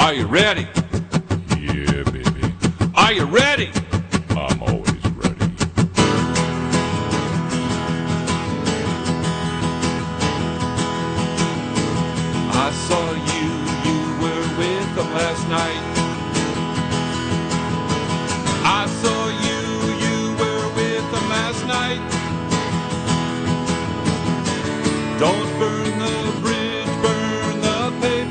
Are you ready? Yeah, baby. Are you ready? I'm always ready. I saw you were with them last night. I saw you were with them last night. Don't burn the bridge, burn the paper.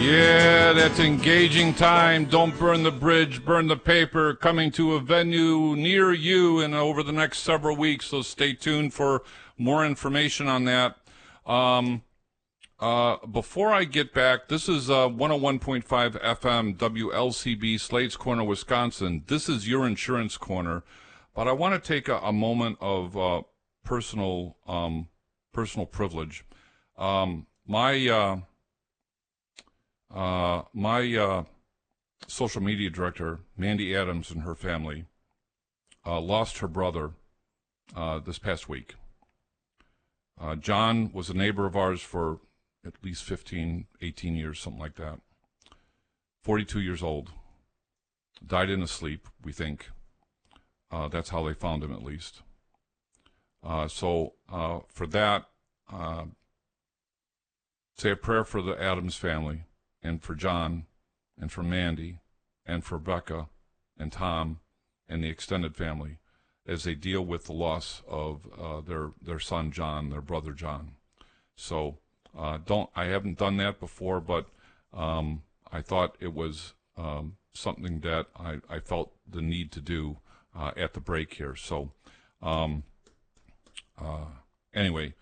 Yeah, that's engaging time. Don't burn the bridge, burn the paper. Coming to a venue near you and over the next several weeks, so stay tuned for more information on that. Before I get back, this is 101.5 FM WLCB, Slade's Corner, Wisconsin. This is your insurance corner, but I want to take a moment of personal privilege. My social media director, Mandy Adams, and her family lost her brother this past week. John was a neighbor of ours for at least 15, 18 years, something like that. 42 years old. Died in his sleep, we think. That's how they found him, at least. So for that, say a prayer for the Adams family, and for John, and for Mandy, and for Becca, and Tom, and the extended family, as they deal with the loss of their son John, their brother John. So I haven't done that before, but I thought it was something that I felt the need to do at the break here. So anyway,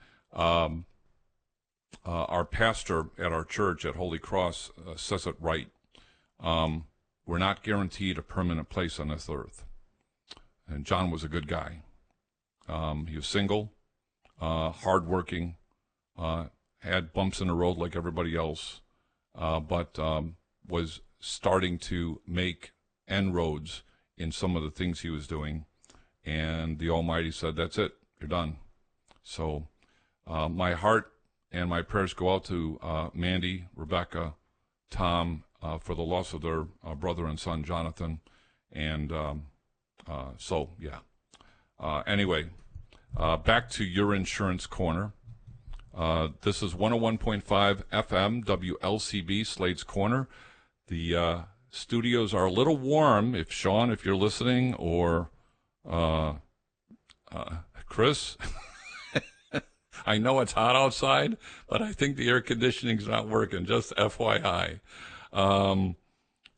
our pastor at our church at Holy Cross says it right. We're not guaranteed a permanent place on this earth. And John was a good guy. He was single, hardworking, had bumps in the road like everybody else, but was starting to make inroads in some of the things he was doing. And the Almighty said, that's it, you're done. So my heart and my prayers go out to Mandy, Rebecca, Tom, for the loss of their brother and son, Jonathan. And so, yeah. Anyway, back to your insurance corner. This is 101.5 FM, WLCB, Slade's Corner. The studios are a little warm. If Sean, if you're listening, or Chris, I know it's hot outside, but I think the air conditioning's not working, just FYI.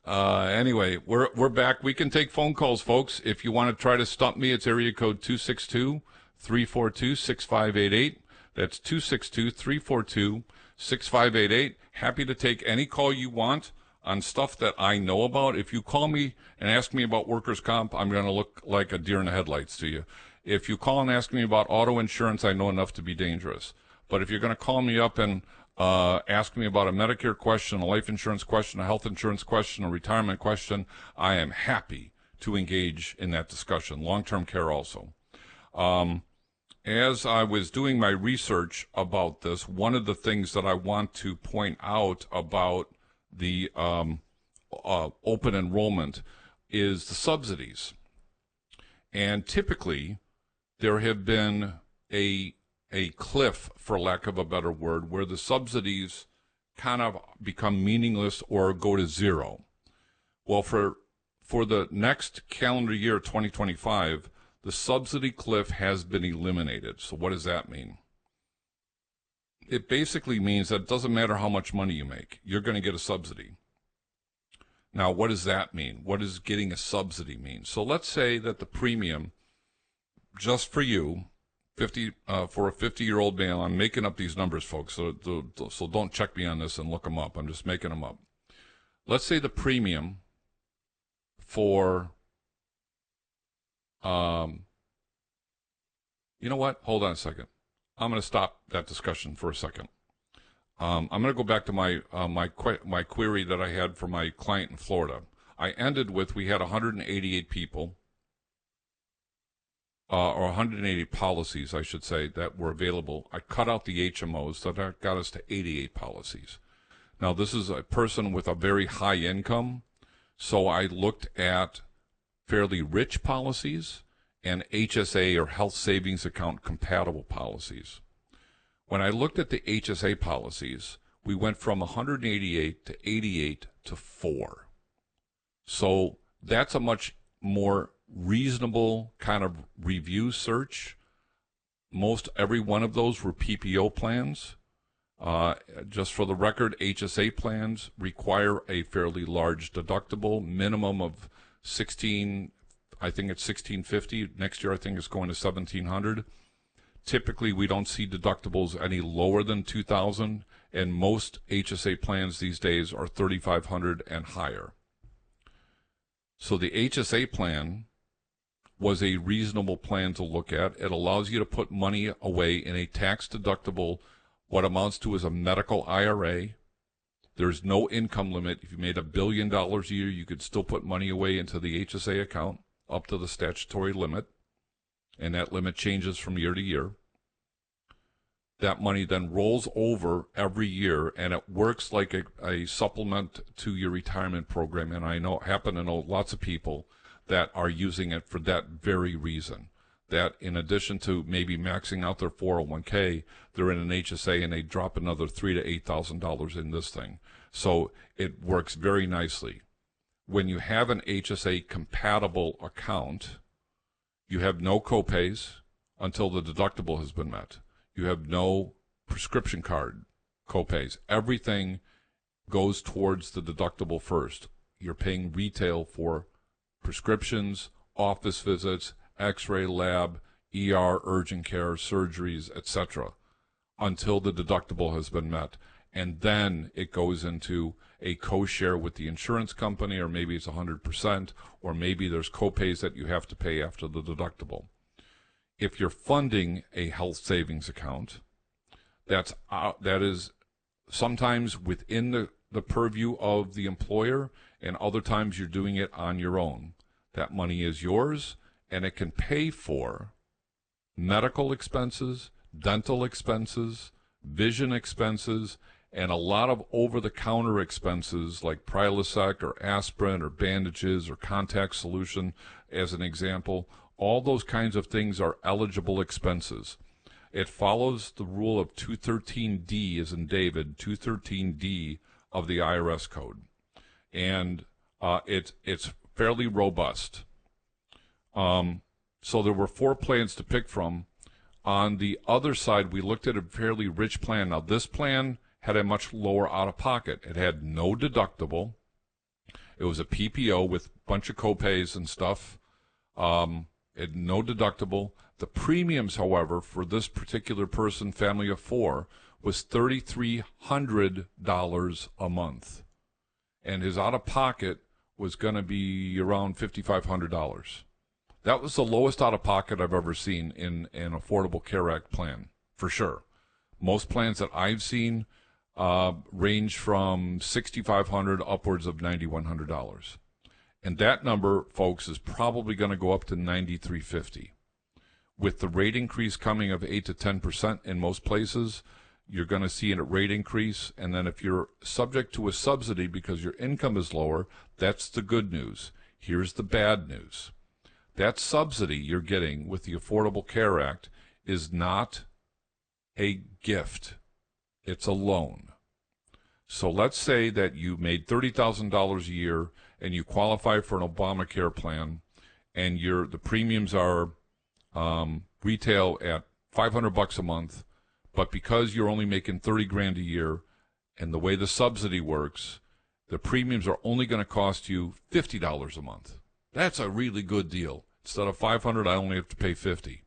Anyway, we're back. We can take phone calls, folks. If you want to try to stump me, it's area code 262-342-6588. That's 262-342-6588. Happy to take any call you want on stuff that I know about. If you call me and ask me about workers' comp, I'm going to look like a deer in the headlights to you. If you call and ask me about auto insurance, I know enough to be dangerous. But if you're going to call me up and ask me about a Medicare question, a life insurance question, a health insurance question, a retirement question, I am happy to engage in that discussion. Long-term care also. As I was doing my research about this, one of the things that I want to point out about the open enrollment is the subsidies. And typically, there have been a cliff, for lack of a better word, where the subsidies kind of become meaningless or go to zero. Well, for the next calendar year, 2025, the subsidy cliff has been eliminated. So what does that mean? It basically means that it doesn't matter how much money you make, you're going to get a subsidy. Now, what does that mean? What does getting a subsidy mean? So let's say that the premium, just for you, for a 50-year-old male, I'm making up these numbers, folks, so don't check me on this and look them up. I'm just making them up. Let's say the premium for, you know what? Hold on a second. I'm going to stop that discussion for a second. I'm going to go back to my query that I had for my client in Florida. I ended with, we had 188 people, or 180 policies, I should say, that were available. I cut out the HMOs, so that got us to 88 policies. Now, this is a person with a very high income, so I looked at fairly rich policies and HSA or health savings account compatible policies. When I looked at the HSA policies, we went from 188 to 88 to 4. So that's a much more reasonable kind of review search. Most every one of those were PPO plans. Just for the record, HSA plans require a fairly large deductible, minimum of 16, I think it's 1650. Next year I think it's going to 1700. Typically we don't see deductibles any lower than 2000, and most HSA plans these days are 3500 and higher. So the HSA plan was a reasonable plan to look at. It allows you to put money away in a tax-deductible, what amounts to as a medical IRA. There's no income limit. If you made $1 billion a year, you could still put money away into the HSA account up to the statutory limit, and that limit changes from year to year. That money then rolls over every year, and it works like a supplement to your retirement program. And I happen to know lots of people that are using it for that very reason. That in addition to maybe maxing out their 401k, they're in an HSA and they drop another $3,000 to $8,000 in this thing. So it works very nicely. When you have an HSA compatible account, you have no copays until the deductible has been met. You have no prescription card copays. Everything goes towards the deductible first. You're paying retail for prescriptions, office visits, x-ray lab, ER, urgent care, surgeries, etc., until the deductible has been met. And then it goes into a co-share with the insurance company, or maybe it's 100%, or maybe there's copays that you have to pay after the deductible. If you're funding a health savings account, that is sometimes within the purview of the employer, and other times you're doing it on your own. That money is yours, and it can pay for medical expenses, dental expenses, vision expenses, and a lot of over-the-counter expenses like Prilosec or aspirin or bandages or contact solution, as an example. All those kinds of things are eligible expenses. It follows the rule of 213D, as in David, 213D of the IRS code. And it's fairly robust. So there were 4 plans to pick from. On the other side, we looked at a fairly rich plan. Now, this plan had a much lower out-of-pocket. It had no deductible. It was a PPO with a bunch of copays and stuff. It had no deductible. The premiums, however, for this particular person, family of 4, was $3,300 a month. And his out-of-pocket was going to be around $5,500. That was the lowest out-of-pocket I've ever seen in an Affordable Care Act plan, for sure. Most plans that I've seen range from $6,500 upwards of $9,100. And that number, folks, is probably going to go up to $9,350. With the rate increase coming of 8 to 10% in most places, you're going to see a rate increase. And then if you're subject to a subsidy because your income is lower, that's the good news. Here's the bad news. That subsidy you're getting with the Affordable Care Act is not a gift. It's a loan. So let's say that you made $30,000 a year and you qualify for an Obamacare plan, and the premiums are retail at $500 a month, but because you're only making $30,000 a year, and the way the subsidy works, the premiums are only going to cost you $50 a month. That's a really good deal. Instead of $500, I only have to pay $50.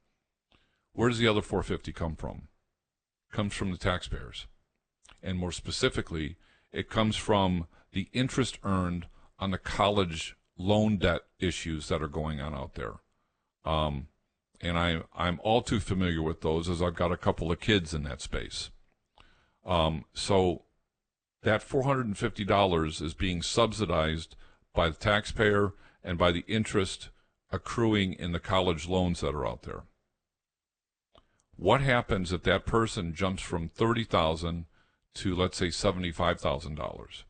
Where does the other $450 come from? It comes from the taxpayers. And more specifically, it comes from the interest earned on the college loan debt issues that are going on out there. And I'm all too familiar with those, as I've got a couple of kids in that space. So that $450 is being subsidized by the taxpayer and by the interest accruing in the college loans that are out there. What happens if that person jumps from $30,000 to, let's say, $75,000.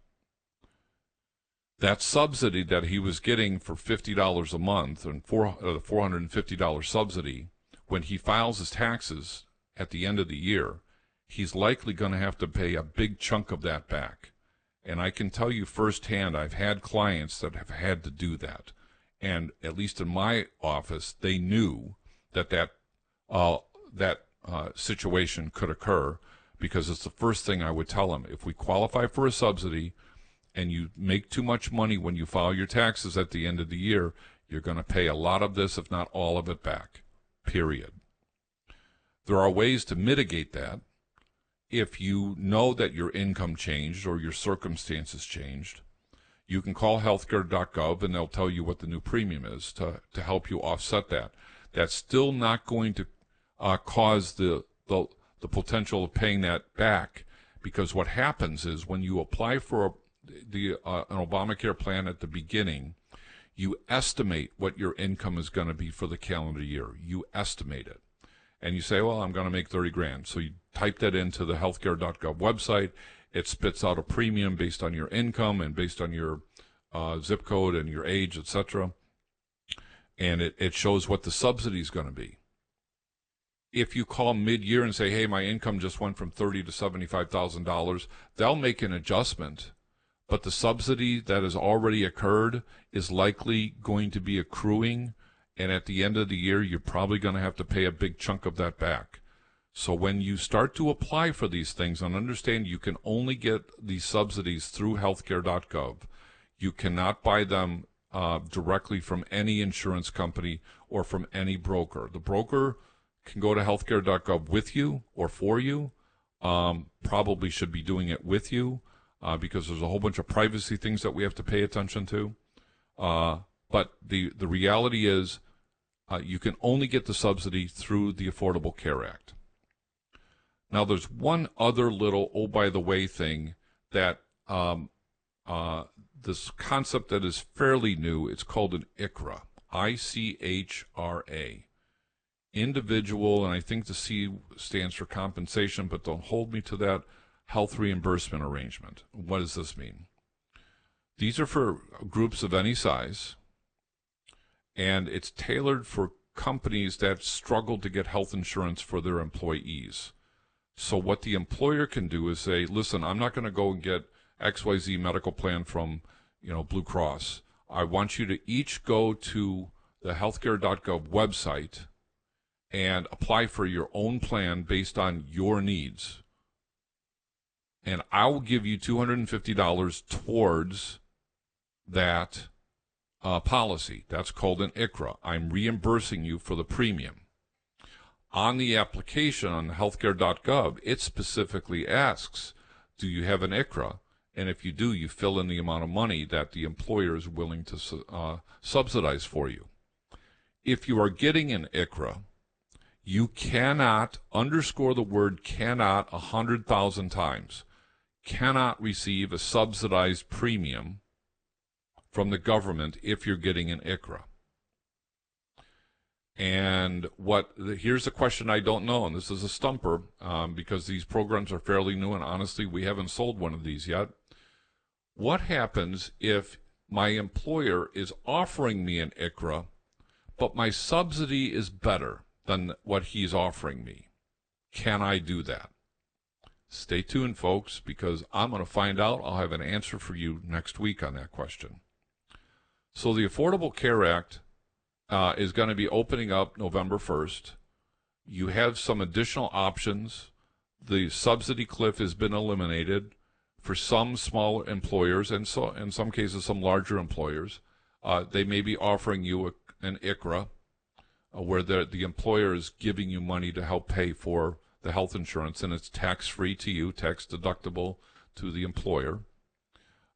That subsidy that he was getting for $50 a month and $450 subsidy, when he files his taxes at the end of the year, he's likely going to have to pay a big chunk of that back. And I can tell you firsthand, I've had clients that have had to do that. And at least in my office, they knew that situation could occur, because it's the first thing I would tell them. If we qualify for a subsidy and you make too much money when you file your taxes at the end of the year, you're going to pay a lot of this, if not all of it, back, period. There are ways to mitigate that. If you know that your income changed or your circumstances changed, you can call healthcare.gov and they'll tell you what the new premium is to help you offset that. That's still not going to cause the potential of paying that back, because what happens is when you apply for an Obamacare plan at the beginning, you estimate what your income is going to be for the calendar year. You estimate it. And you say, well, I'm going to make $30,000. So you type that into the healthcare.gov website. It spits out a premium based on your income and based on your zip code and your age, etc. And it shows what the subsidy is going to be. If you call mid-year and say, hey, my income just went from $30,000 to $75,000, they'll make an adjustment. But the subsidy that has already occurred is likely going to be accruing, and at the end of the year, you're probably going to have to pay a big chunk of that back. So when you start to apply for these things, and understand you can only get these subsidies through healthcare.gov, you cannot buy them directly from any insurance company or from any broker. The broker can go to healthcare.gov with you or for you, probably should be doing it with you, because there's a whole bunch of privacy things that we have to pay attention to. But the reality is you can only get the subsidy through the Affordable Care Act. Now, there's one other little, oh, by the way, thing that this concept that is fairly new. It's called an ICHRA, I-C-H-R-A. Individual, and I think the C stands for compensation, but don't hold me to that, health reimbursement arrangement. What does this mean? These are for groups of any size, and it's tailored for companies that struggle to get health insurance for their employees. So what the employer can do is say, listen, I'm not going to go and get XYZ medical plan from, Blue Cross. I want you to each go to the healthcare.gov website and apply for your own plan based on your needs. And I will give you $250 towards that policy. That's called an ICHRA. I'm reimbursing you for the premium. On the application on healthcare.gov, it specifically asks, do you have an ICHRA? And if you do, you fill in the amount of money that the employer is willing to subsidize for you. If you are getting an ICHRA, you cannot, underscore the word cannot 100,000 times, cannot receive a subsidized premium from the government if you're getting an ICHRA. And here's a question I don't know, and this is a stumper, because these programs are fairly new, and honestly, we haven't sold one of these yet. What happens if my employer is offering me an ICHRA, but my subsidy is better than what he's offering me? Can I do that? Stay tuned, folks, because I'm going to find out. I'll have an answer for you next week on that question. So the Affordable Care Act is going to be opening up November 1st. You have some additional options. The subsidy cliff has been eliminated for some small employers, and so in some cases some larger employers. They may be offering you an ICHRA, where the employer is giving you money to help pay for the health insurance, and it's tax-free to you, tax-deductible to the employer.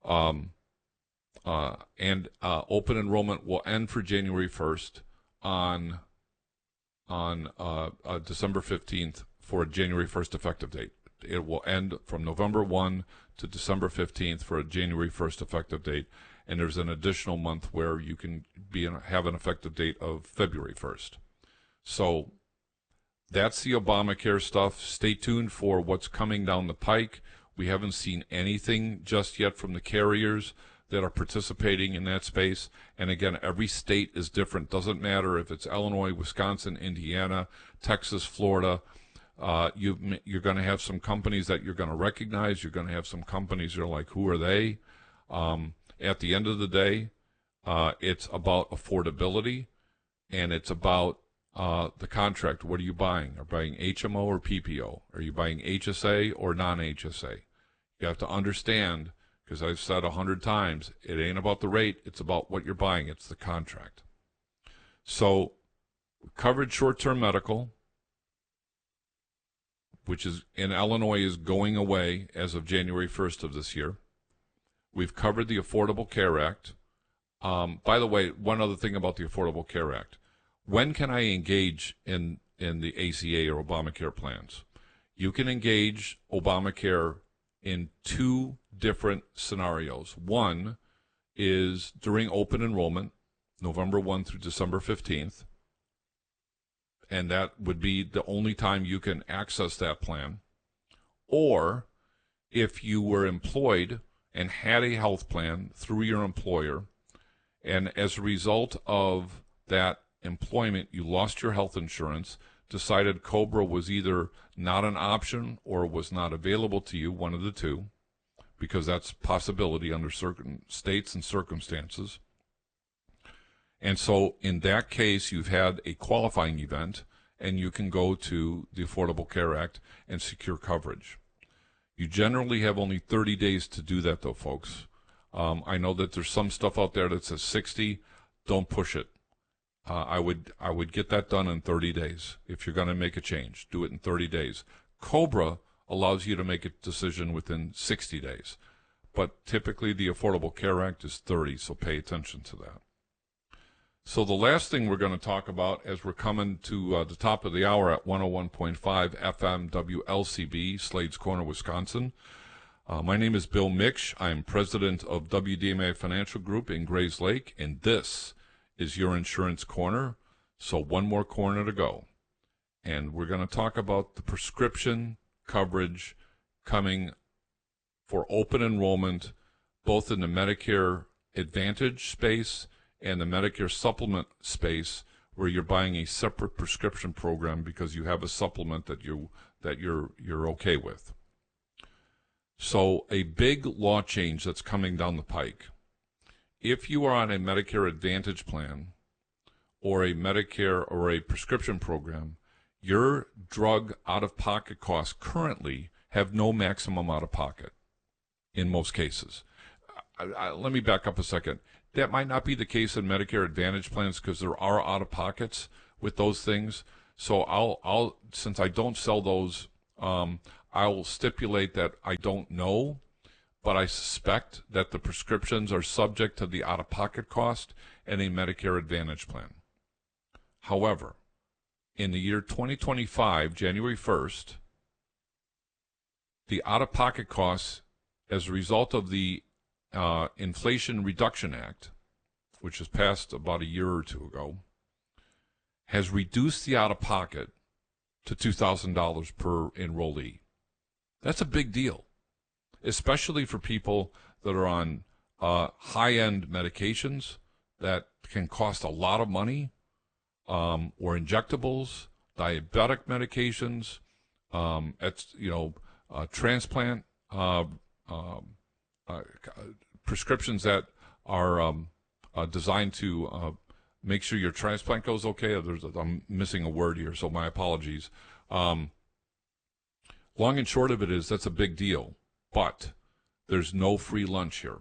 And open enrollment will end for January 1st on December 15th for a January 1st effective date. It will end from November 1 to December 15th for a January 1st effective date, and there's an additional month where you can have an effective date of February 1st. So that's the Obamacare stuff. Stay tuned for what's coming down the pike. We haven't seen anything just yet from the carriers that are participating in that space. And again, every state is different. Doesn't matter if it's Illinois, Wisconsin, Indiana, Texas, Florida. You're going to have some companies that you're going to recognize. You're going to have some companies that are like, who are they? At the end of the day, it's about affordability, and it's about the contract. What are you buying? Are you buying HMO or PPO? Are you buying HSA or non-HSA? You have to understand, because I've said 100 times, it ain't about the rate. It's about what you're buying. It's the contract. So we covered short-term medical, which is in Illinois is going away as of January 1st of this year. We've covered the Affordable Care Act. By the way, one other thing about the Affordable Care Act. When can I engage in the ACA or Obamacare plans? You can engage Obamacare in two different scenarios. One is during open enrollment, November 1 through December 15th. And that would be the only time you can access that plan. Or if you were employed and had a health plan through your employer, and as a result of that employment, you lost your health insurance, decided COBRA was either not an option or was not available to you, one of the two, because that's a possibility under certain states and circumstances. And so in that case, you've had a qualifying event, and you can go to the Affordable Care Act and secure coverage. You generally have only 30 days to do that, though, folks. I know that there's some stuff out there that says 60. Don't push it. I would get that done in 30 days. If you're going to make a change, do it in 30 days. COBRA allows you to make a decision within 60 days. But typically the Affordable Care Act is 30, so pay attention to that. So the last thing we're going to talk about as we're coming to the top of the hour at 101.5 FM WLCB, Slade's Corner, Wisconsin. My name is Bill Miksch. I am president of WDMA Financial Group in Grays Lake, and this is your Insurance Corner. So one more corner to go. And we're going to talk about the prescription coverage coming for open enrollment, both in the Medicare Advantage space and the Medicare supplement space, where you're buying a separate prescription program because you have a supplement that you're okay with. So a big law change that's coming down the pike. If you are on a Medicare Advantage plan or a Medicare or a prescription program, your drug out-of-pocket costs currently have no maximum out-of-pocket in most cases. Let me back up a second. That might not be the case in Medicare Advantage plans because there are out-of-pockets with those things. So I'll since I don't sell those, I'll stipulate that I don't know, but I suspect that the prescriptions are subject to the out-of-pocket cost in a Medicare Advantage plan. However, in the year 2025, January 1st, the out-of-pocket costs as a result of the Inflation Reduction Act, which was passed about a year or two ago, has reduced the out-of-pocket to $2,000 per enrollee. That's a big deal, especially for people that are on high-end medications that can cost a lot of money, or injectables, diabetic medications, transplant prescriptions that are designed to make sure your transplant goes okay. I'm missing a word here, so my apologies. Long and short of it is that's a big deal, but there's no free lunch here.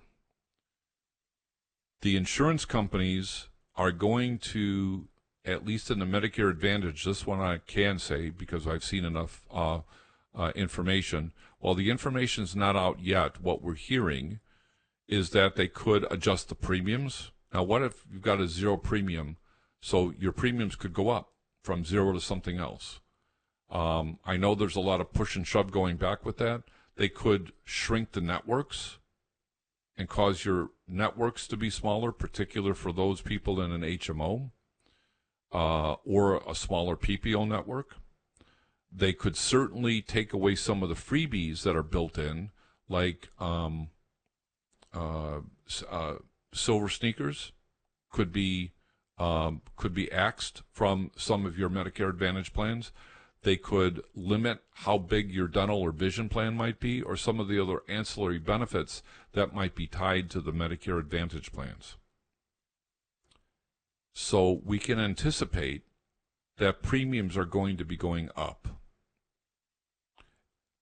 The insurance companies are going to, at least in the Medicare Advantage, this one I can say because I've seen enough information. While the information's not out yet, what we're hearing is that they could adjust the premiums. Now, what if you've got a zero premium? So your premiums could go up from zero to something else. I know there's a lot of push and shove going back with that. They could shrink the networks and cause your networks to be smaller, particular for those people in an HMO or a smaller PPO network. They could certainly take away some of the freebies that are built in, like silver sneakers could be axed from some of your Medicare Advantage plans. They could limit how big your dental or vision plan might be, or some of the other ancillary benefits that might be tied to the Medicare Advantage plans. So we can anticipate that premiums are going to be going up.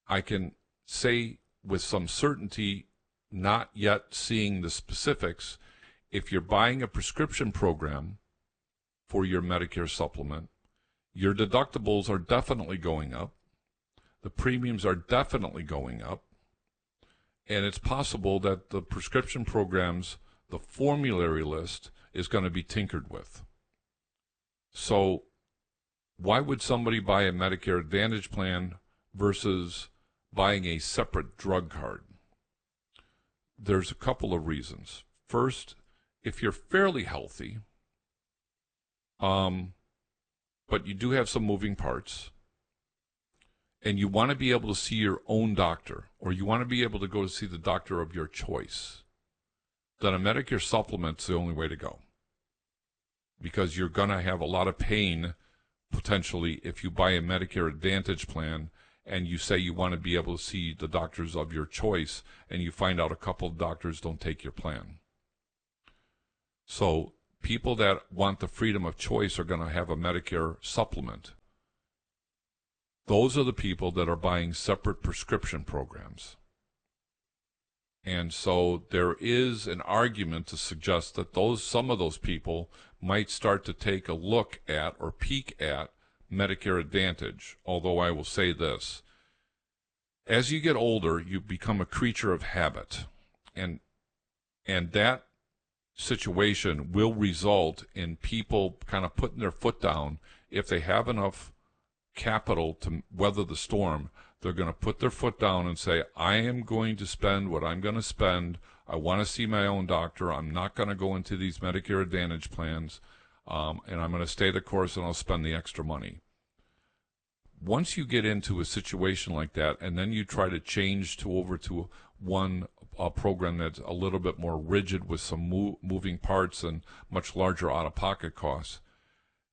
I can say with some certainty, not yet seeing the specifics, if you're buying a prescription program for your Medicare supplement, your deductibles are definitely going up. The premiums are definitely going up. And it's possible that the prescription programs, the formulary list, is going to be tinkered with. So why would somebody buy a Medicare Advantage plan versus buying a separate drug card? There's a couple of reasons. First, if you're fairly healthy, but you do have some moving parts, and you want to be able to see your own doctor, or you want to be able to go to see the doctor of your choice, then a Medicare supplement's the only way to go. Because you're going to have a lot of pain, potentially, if you buy a Medicare Advantage plan and you say you want to be able to see the doctors of your choice, and you find out a couple of doctors don't take your plan. So people that want the freedom of choice are going to have a Medicare supplement. Those are the people that are buying separate prescription programs. And so there is an argument to suggest that some of those people might start to take a look at or peek at Medicare Advantage, although I will say this. As you get older, you become a creature of habit. And that situation will result in people kind of putting their foot down. If they have enough capital to weather the storm, they're going to put their foot down and say, I am going to spend what I'm going to spend. I want to see my own doctor. I'm not going to go into these Medicare Advantage plans, and I'm going to stay the course, and I'll spend the extra money. Once you get into a situation like that, and then you try to change over to one program that's a little bit more rigid with some moving parts and much larger out-of-pocket costs,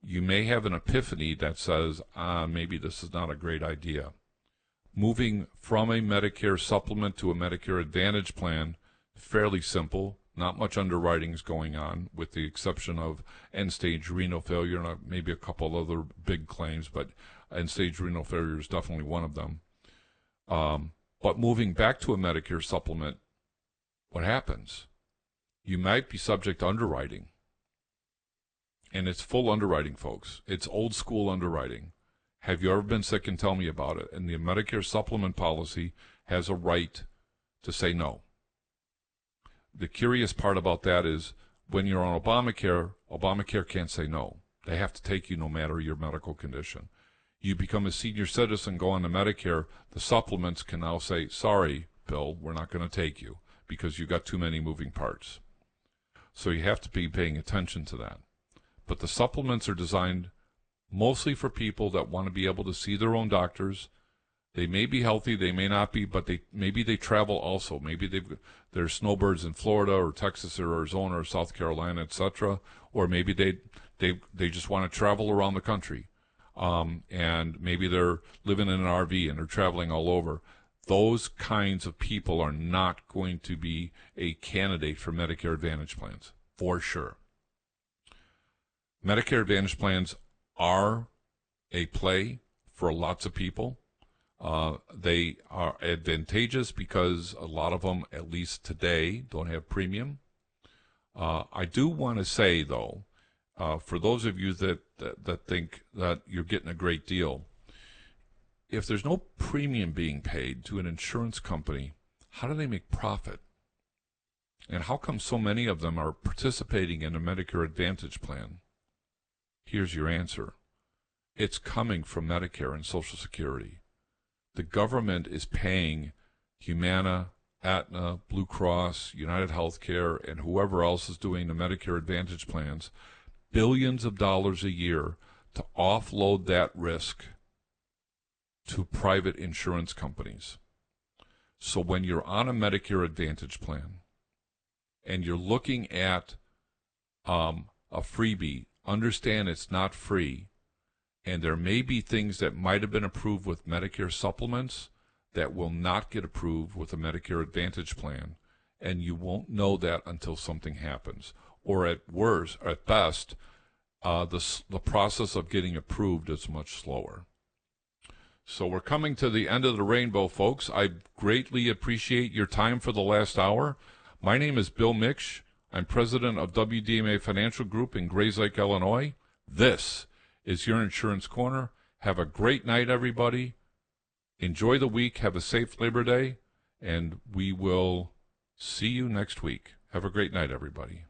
you may have an epiphany that says, maybe this is not a great idea. Moving from a Medicare supplement to a Medicare Advantage plan, fairly simple. Not much underwriting is going on, with the exception of end-stage renal failure and maybe a couple other big claims, but end-stage renal failure is definitely one of them. But moving back to a Medicare supplement, what happens? You might be subject to underwriting. And it's full underwriting, folks. It's old school underwriting. Have you ever been sick? And tell me about it. And the Medicare supplement policy has a right to say no. The curious part about that is when you're on Obamacare, Obamacare can't say no. They have to take you no matter your medical condition. You become a senior citizen, go on to Medicare, the supplements can now say, sorry, Bill, we're not going to take you because you got too many moving parts. So you have to be paying attention to that. But the supplements are designed mostly for people that want to be able to see their own doctors. They may be healthy, they may not be, but maybe they travel also. Maybe they're snowbirds in Florida or Texas or Arizona or South Carolina, etc. Or maybe they just want to travel around the country. And maybe they're living in an RV and they're traveling all over. Those kinds of people are not going to be a candidate for Medicare Advantage plans, for sure. Medicare Advantage plans are a play for lots of people. They are advantageous because a lot of them, at least today, don't have premium. I do want to say, though, for those of you that think that you're getting a great deal, if there's no premium being paid to an insurance company, how do they make profit? And how come so many of them are participating in a Medicare Advantage plan? Here's your answer. It's coming from Medicare and Social Security. The government is paying Humana, Aetna, Blue Cross, United Healthcare, and whoever else is doing the Medicare Advantage plans billions of dollars a year to offload that risk to private insurance companies. So when you're on a Medicare Advantage plan and you're looking at a freebie, understand it's not free, and there may be things that might have been approved with Medicare supplements that will not get approved with a Medicare Advantage plan, and you won't know that until something happens. Or at worst, or at best, the process of getting approved is much slower. So we're coming to the end of the rainbow, folks. I greatly appreciate your time for the last hour. My name is Bill Miksch. I'm president of WDMA Financial Group in Grays Lake, Illinois. This is your Insurance Corner. Have a great night, everybody. Enjoy the week. Have a safe Labor Day, and we will see you next week. Have a great night, everybody.